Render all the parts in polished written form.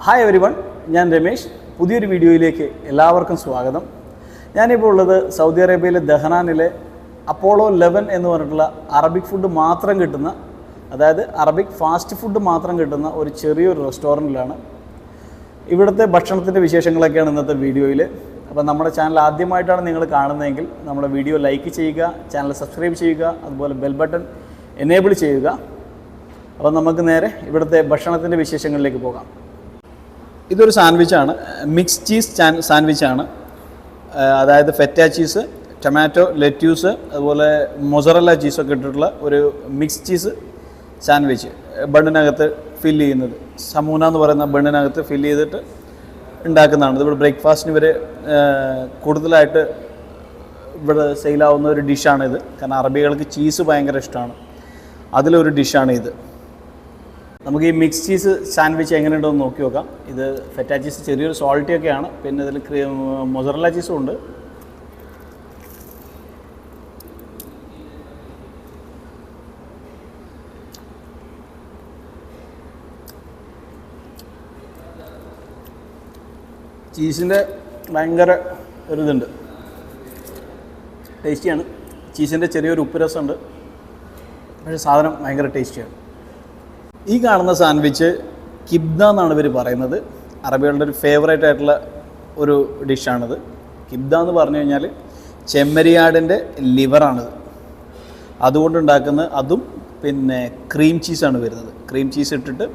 Hi everyone, ഞാൻ രമേശ്. പുതിയൊരു വീഡിയോയിലേക്ക് എല്ലാവർക്കും സ്വാഗതം. ഞാനിപ്പോൾ ഉള്ളത് സൗദി അറേബ്യയിലെ ദഹ്റാനിലെ അപ്പോളോ 11 എന്ന് പറഞ്ഞിട്ടുള്ള അറബിക് ഫുഡ് മാത്രം കിട്ടുന്ന, അതായത് അറബിക് ഫാസ്റ്റ് ഫുഡ് മാത്രം കിട്ടുന്ന ഒരു ചെറിയൊരു റെസ്റ്റോറൻറ്റിലാണ്. ഇവിടുത്തെ ഭക്ഷണത്തിൻ്റെ വിശേഷങ്ങളൊക്കെയാണ് ഇന്നത്തെ വീഡിയോയിൽ. അപ്പോൾ നമ്മുടെ ചാനൽ ആദ്യമായിട്ടാണ് നിങ്ങൾ കാണുന്നതെങ്കിൽ നമ്മുടെ വീഡിയോ ലൈക്ക് ചെയ്യുക, ചാനൽ സബ്സ്ക്രൈബ് ചെയ്യുക, അതുപോലെ ബെൽ ബട്ടൺ എനേബിൾ ചെയ്യുക. അപ്പോൾ നമുക്ക് നേരെ ഇവിടുത്തെ ഭക്ഷണത്തിൻ്റെ വിശേഷങ്ങളിലേക്ക് പോകാം. ഇതൊരു സാൻഡ്വിച്ചാണ്, മിക്സ് ചീസ് സാൻഡ്വിച്ചാണ്. അതായത് ഫെറ്റ ചീസ്, ടൊമാറ്റോ, ലെറ്റ്യൂസ്, അതുപോലെ മൊസറല്ല ചീസൊക്കെ ഇട്ടിട്ടുള്ള ഒരു മിക്സ് ചീസ് സാൻഡ്വിച്ച് ബണ്ണിനകത്ത് ഫില്ല് ചെയ്യുന്നത്. സമൂന എന്ന് പറയുന്ന ബണ്ണിനകത്ത് ഫില്ല് ചെയ്തിട്ട് ഉണ്ടാക്കുന്നതാണ്. ഇതിവിടെ ബ്രേക്ക്ഫാസ്റ്റിന് ഇവർ കൂടുതലായിട്ട് ഇവിടെ സെയിലാവുന്ന ഒരു ഡിഷാണിത്. കാരണം അറബികൾക്ക് ചീസ് ഭയങ്കര ഇഷ്ടമാണ്, അതിലൊരു ഡിഷാണ് ഇത്. നമുക്ക് ഈ മിക്സ് ചീസ് സാൻഡ്വിച്ച് എങ്ങനെയുണ്ടെന്ന് നോക്കി നോക്കാം. ഇത് ഫെറ്റ ചീസ് ചെറിയൊരു സോൾട്ടിയൊക്കെയാണ്, പിന്നെ ഇതിൽ മൊസറല്ല ചീസും ഉണ്ട്. ചീസിൻ്റെ ഭയങ്കര ഒരിതുണ്ട്, ടേസ്റ്റിയാണ്. ചീസിൻ്റെ ചെറിയൊരു ഉപ്പ് രസമുണ്ട്, പക്ഷേ സാധനം ഭയങ്കര ടേസ്റ്റിയാണ്. ഈ കാണുന്ന സാൻഡ്വിച്ച് കിബ്ദ എന്നാണ് ഇവർ പറയുന്നത്. അറബികളുടെ ഒരു ഫേവറേറ്റ് ആയിട്ടുള്ള ഒരു ഡിഷാണിത്. കിബ്ദ എന്ന് പറഞ്ഞു കഴിഞ്ഞാൽ ചെമ്മരിയാടിൻ്റെ ലിവറാണിത്. അതുകൊണ്ടുണ്ടാക്കുന്ന അതും പിന്നെ ക്രീം ചീസാണ് വരുന്നത്. ക്രീം ചീസ് ഇട്ടിട്ട്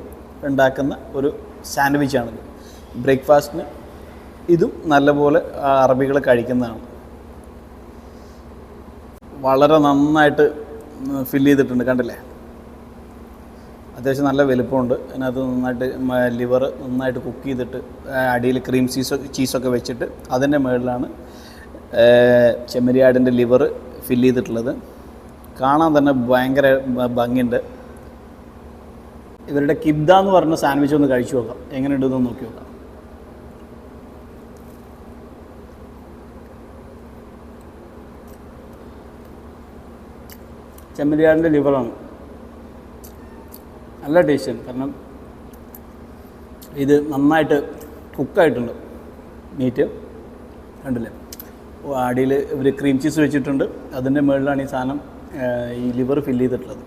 ഉണ്ടാക്കുന്ന ഒരു സാൻഡ്വിച്ചാണിത്. ബ്രേക്ക്ഫാസ്റ്റിന് ഇതും നല്ലപോലെ അറബികൾ കഴിക്കുന്നതാണ്. വളരെ നന്നായിട്ട് ഫില്ല് ചെയ്തിട്ടുണ്ട്, കണ്ടില്ലേ? അത്യാവശ്യം നല്ല വലുപ്പമുണ്ട്. അതിനകത്ത് നന്നായിട്ട് ലിവർ നന്നായിട്ട് കുക്ക് ചെയ്തിട്ട് അടിയിൽ ക്രീം ചീസൊക്കെ വെച്ചിട്ട് അതിൻ്റെ മുകളിലാണ് ചെമ്മരിയാടിൻ്റെ ലിവർ ഫില്ല് ചെയ്തിട്ടുള്ളത്. കാണാൻ തന്നെ ഭയങ്കര ഭംഗിയുണ്ട്. ഇവരുടെ കിബ്ദ എന്ന് പറഞ്ഞ സാൻഡ്വിച്ച് ഒന്ന് കഴിച്ചു നോക്കാം, എങ്ങനെയുണ്ടെന്ന് നോക്കി നോക്കാം. ചെമ്മരിയാടിൻ്റെ ലിവറാണ്, നല്ല ടേസ്റ്റാണ്. കാരണം ഇത് നന്നായിട്ട് കുക്കായിട്ടുണ്ട് മീറ്റ്, കണ്ടില്ലേ? അടിയിൽ ഇവർ ക്രീം ചീസ് വെച്ചിട്ടുണ്ട്, അതിൻ്റെ മുകളിലാണ് ഈ സാധനം ഈ ലിവർ ഫില്ല് ചെയ്തിട്ടുള്ളത്.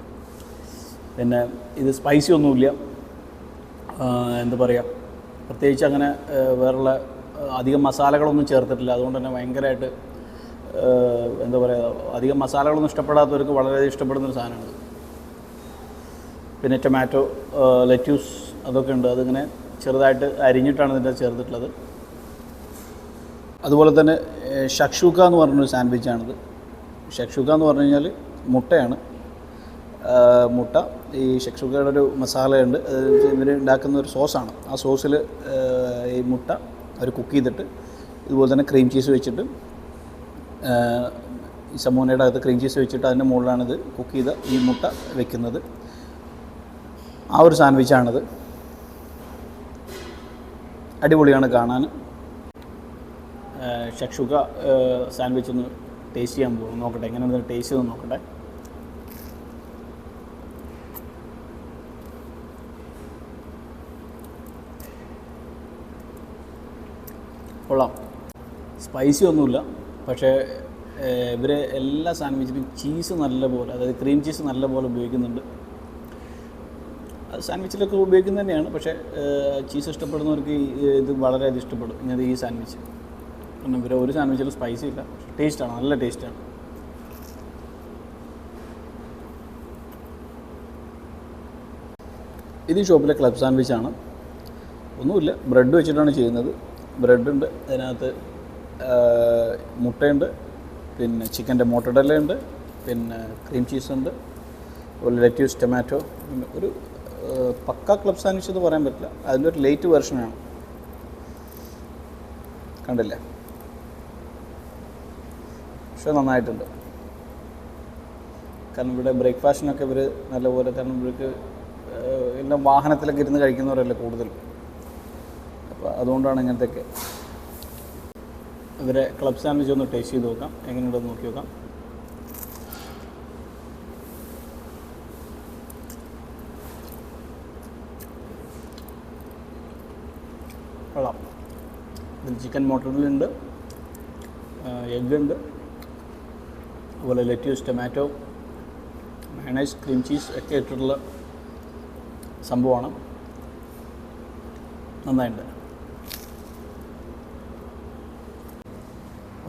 പിന്നെ ഇത് സ്പൈസി ഒന്നുമില്ല, എന്താ പറയുക, പ്രത്യേകിച്ച് അങ്ങനെ വേറുള്ള അധികം മസാലകളൊന്നും ചേർത്തിട്ടില്ല. അതുകൊണ്ട് തന്നെ ഭയങ്കരമായിട്ട് എന്താ പറയുക, അധികം മസാലകളൊന്നും ഇഷ്ടപ്പെടാത്തവർക്ക് വളരെയധികം ഇഷ്ടപ്പെടുന്നൊരു സാധനമാണിത്. പിന്നെ ടൊമാറ്റോ, ലെറ്റ്യൂസ് അതൊക്കെ ഉണ്ട്. അതിങ്ങനെ ചെറുതായിട്ട് അരിഞ്ഞിട്ടാണ് ഇതിൻ്റെ ചേർത്തിട്ടുള്ളത്. അതുപോലെ തന്നെ ഷക്ഷൂക്ക എന്ന് പറഞ്ഞൊരു സാൻഡ്വിച്ചാണിത്. ഷക്ഷൂക്ക എന്ന് പറഞ്ഞു കഴിഞ്ഞാൽ മുട്ടയാണ്. മുട്ട, ഈ ഷക്ഷൂക്കയുടെ ഒരു മസാലയുണ്ട്, ഇവർ ഉണ്ടാക്കുന്ന ഒരു സോസാണ്. ആ സോസിൽ ഈ മുട്ട അവർ കുക്ക് ചെയ്തിട്ട് ഇതുപോലെ തന്നെ ക്രീം ചീസ് വെച്ചിട്ട്, ഈ സമൂനയുടെ അകത്ത് ക്രീം ചീസ് വെച്ചിട്ട് അതിൻ്റെ മുകളിലാണിത് കുക്ക് ചെയ്ത ഈ മുട്ട വെക്കുന്നത്. ആ ഒരു സാൻഡ്വിച്ചാണിത്. അടിപൊളിയാണ് കാണാൻ. ഷക്ഷൂക്ക സാൻഡ്വിച്ച് ഒന്ന് ടേസ്റ്റ് ചെയ്യാൻ പോകും, നോക്കട്ടെ എങ്ങനെയാണ് ടേസ്റ്റ് ചെയ്ത് നോക്കട്ടെ. കൊള്ളാം, സ്പൈസി ഒന്നുമില്ല. പക്ഷേ ഇവർ എല്ലാ സാൻഡ്വിച്ചിലും ചീസ് നല്ലപോലെ, അതായത് ക്രീം ചീസ് നല്ലപോലെ ഉപയോഗിക്കുന്നുണ്ട്. സാൻഡ്വിച്ചിലൊക്കെ ഉപയോഗിക്കുന്നത് തന്നെയാണ്, പക്ഷേ ചീസ് ഇഷ്ടപ്പെടുന്നവർക്ക് ഇത് വളരെയധികം ഇഷ്ടപ്പെടും. ഇങ്ങനെ ഈ സാൻഡ്വിച്ച്, കാരണം ഇവർ ഒരു സാൻഡ്വിച്ചിലും സ്പൈസി ഇല്ല, ടേസ്റ്റാണ്, നല്ല ടേസ്റ്റാണ്. ഇത് ഈ ഷോപ്പിലെ ക്ലബ് സാൻഡ്വിച്ചാണ്. ഒന്നുമില്ല, ബ്രെഡ് വെച്ചിട്ടാണ് ചെയ്യുന്നത്. ബ്രെഡുണ്ട്, അതിനകത്ത് മുട്ടയുണ്ട്, പിന്നെ ചിക്കൻ്റെ മോട്ടഡല്ല ഉണ്ട്, പിന്നെ ക്രീം ചീസുണ്ട്, അതുപോലെ ലെറ്റ്യൂസ്, ടൊമാറ്റോ. പിന്നെ ഒരു പക്ക ക്ലബ് സാൻഡ്വിച്ച് എന്ന് പറയാൻ പറ്റില്ല, അതിൻ്റെ ഒരു ലേറ്റ് വെർഷനാണ്. കണ്ടില്ലേ? പക്ഷേ നന്നായിട്ടുണ്ട്. കാരണം ഇവിടെ ബ്രേക്ക്ഫാസ്റ്റിനൊക്കെ ഇവർ നല്ലപോലെ, കാരണം ഇവർക്ക് എല്ലാം വാഹനത്തിലൊക്കെ ഇരുന്ന് കഴിക്കുന്നവരല്ലേ കൂടുതൽ, അപ്പോൾ അതുകൊണ്ടാണ് ഇങ്ങനത്തെയൊക്കെ. ഇവരെ ക്ലബ് സാൻഡ്വിച്ച് ഒന്ന് ടേസ്റ്റ് ചെയ്ത് നോക്കാം, എങ്ങനെയുണ്ടെന്ന് നോക്കി നോക്കാം. കൊള്ളാം. ഇതിൽ ചിക്കൻ മോട്ടറിലുണ്ട്, എഗ്ഗ് ഉണ്ട്, അതുപോലെ lettuce, tomato, mayonnaise, cream cheese ഒക്കെ ഇട്ടിട്ടുള്ള സംഭവമാണ്. നന്നായിട്ടുണ്ട്.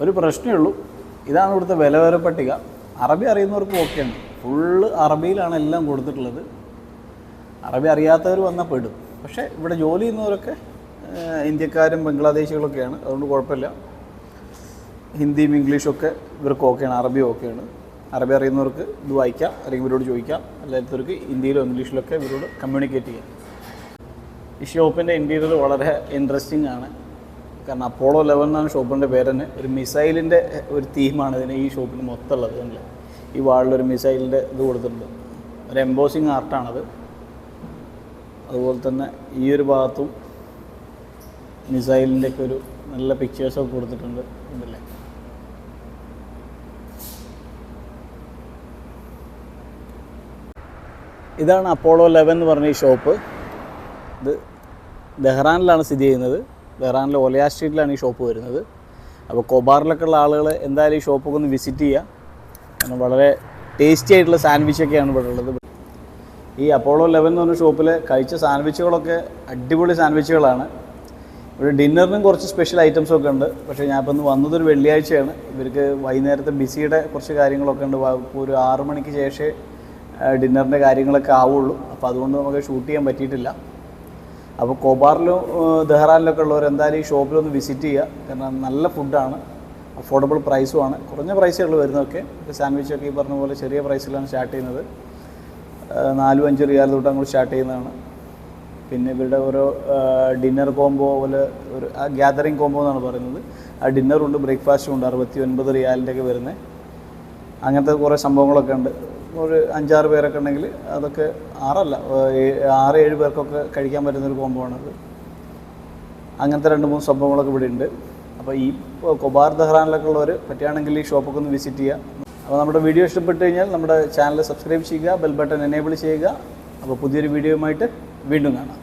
ഒരു പ്രശ്നമേ ഉള്ളൂ, ഇതാണ് ഇവിടുത്തെ വില പട്ടിക. അറബി അറിയുന്നവർക്ക് ഓക്കെയാണ്, ഫുള്ള് അറബിയിലാണ് എല്ലാം കൊടുത്തിട്ടുള്ളത്. അറബി അറിയാത്തവർ വന്നാൽ പെടും. പക്ഷേ ഇവിടെ ജോലി ചെയ്യുന്നവരൊക്കെ ഇന്ത്യക്കാരും ബംഗ്ലാദേശികളൊക്കെയാണ്, അതുകൊണ്ട് കുഴപ്പമില്ല. ഹിന്ദിയും ഇംഗ്ലീഷൊക്കെ ഇവർക്ക് ഓക്കെയാണ്, അറബി ഓക്കെയാണ്. അറബി അറിയുന്നവർക്ക് ഇത് വായിക്കാം, അല്ലെങ്കിൽ ഇവരോട് ചോദിക്കാം. അല്ലാത്തവർക്ക് ഹിന്ദിയിലോ ഇംഗ്ലീഷിലൊക്കെ ഇവരോട് കമ്മ്യൂണിക്കേറ്റ് ചെയ്യാം. ഈ ഷോപ്പിൻ്റെ ഇൻറ്റീരിയർ വളരെ ഇൻട്രസ്റ്റിംഗ് ആണ്. കാരണം അപ്പോളോ 11 എന്നാണ് ഷോപ്പിൻ്റെ പേര് തന്നെ. ഒരു മിസൈലിൻ്റെ ഒരു തീമാണ് ഇതിന് ഈ ഷോപ്പിന് മൊത്തം ഉള്ളത്. കണ്ടില്ലേ, ഈ വാളിലൊരു മിസൈലിൻ്റെ ഇത് കൊടുത്തിട്ടുണ്ട്. ഒരു എംബോസിങ് ആർട്ടാണത്. അതുപോലെ തന്നെ ഈ ഒരു ഭാഗത്തും മിസൈലിൻ്റെ ഒക്കെ ഒരു നല്ല പിക്ചേഴ്സൊക്കെ കൊടുത്തിട്ടുണ്ട്. ഉണ്ടല്ലേ, ഇതാണ് അപ്പോളോ 11 എന്ന് പറഞ്ഞ ഈ ഷോപ്പ്. ഇത് ദഹ്റാനിലാണ് സ്ഥിതി ചെയ്യുന്നത്. ദഹ്റാനിലെ ഓലയ സ്ട്രീറ്റിലാണ് ഈ ഷോപ്പ് വരുന്നത്. അപ്പോൾ കൊബാറിലൊക്കെ ഉള്ള ആളുകൾ എന്തായാലും ഈ ഷോപ്പൊക്കെ ഒന്ന് വിസിറ്റ് ചെയ്യുക. കാരണം വളരെ ടേസ്റ്റി ആയിട്ടുള്ള സാൻഡ്വിച്ചൊക്കെയാണ് ഇവിടെ ഉള്ളത്. ഈ അപ്പോളോ 11 എന്ന് പറഞ്ഞ ഷോപ്പിൽ കഴിച്ച സാൻഡ്വിച്ചുകളൊക്കെ അടിപൊളി സാൻഡ്വിച്ചുകളാണ്. ഇവിടെ ഡിന്നറിനും കുറച്ച് സ്പെഷ്യൽ ഐറ്റംസൊക്കെ ഉണ്ട്. പക്ഷേ ഞാൻ ഇപ്പോൾ ഇന്ന് വന്നതൊരു വെള്ളിയാഴ്ചയാണ്. ഇവർക്ക് വൈകുന്നേരത്തെ ബിസിയുടെ കുറച്ച് കാര്യങ്ങളൊക്കെ ഉണ്ട്. ഒരു 6 മണിക്ക് ശേഷമേ ഡിന്നറിൻ്റെ കാര്യങ്ങളൊക്കെ ആവുള്ളൂ. അപ്പോൾ അതുകൊണ്ട് നമുക്ക് ഷൂട്ട് ചെയ്യാൻ പറ്റിയിട്ടില്ല. അപ്പോൾ കൊബാറിലും ദഹ്റാനിലൊക്കെ ഉള്ളവർ എന്തായാലും ഈ ഷോപ്പിലൊന്ന് വിസിറ്റ് ചെയ്യുക. കാരണം നല്ല ഫുഡാണ്, അഫോർഡബിൾ പ്രൈസുമാണ്. കുറഞ്ഞ പ്രൈസുകൾ വരുന്നതൊക്കെ. സാൻഡ്വിച്ചൊക്കെ ഈ പറഞ്ഞ പോലെ ചെറിയ പ്രൈസിലാണ് സ്റ്റാർട്ട് ചെയ്യുന്നത്. 4-5 റിയാൽ തൊട്ട് അങ്ങോട്ട് സ്റ്റാർട്ട് ചെയ്യുന്നതാണ്. പിന്നെ ഇവരുടെ ഓരോ ഡിന്നർ കോംബോ പോലെ ഒരു ഗ്യാതറിങ് കോംബോ എന്നാണ് പറയുന്നത്. ആ ഡിന്നറുണ്ട്, ബ്രേക്ക്ഫാസ്റ്റും ഉണ്ട്. 69 റിയാലിൻ്റെ ഒക്കെ വരുന്നത്. അങ്ങനത്തെ കുറേ സംഭവങ്ങളൊക്കെ ഉണ്ട്. ഒരു 5-6 പേരൊക്കെ ഉണ്ടെങ്കിൽ അതൊക്കെ 6-7 പേർക്കൊക്കെ കഴിക്കാൻ പറ്റുന്നൊരു കോംബോ ആണത്. അങ്ങനത്തെ 2-3 സംഭവങ്ങളൊക്കെ ഇവിടെ ഉണ്ട്. അപ്പോൾ ഈ കൊബാർ ദഹ്റാനിലൊക്കെ ഉള്ളവർ പറ്റുകയാണെങ്കിൽ ഈ ഷോപ്പൊക്കെ ഒന്ന് വിസിറ്റ് ചെയ്യുക. അപ്പോൾ നമ്മുടെ വീഡിയോ ഇഷ്ടപ്പെട്ട് കഴിഞ്ഞാൽ നമ്മുടെ ചാനൽ സബ്സ്ക്രൈബ് ചെയ്യുക, ബെൽ ബട്ടൺ എനേബിൾ ചെയ്യുക. അപ്പോൾ പുതിയൊരു വീഡിയോയുമായിട്ട് വീണ്ടും കാണാം.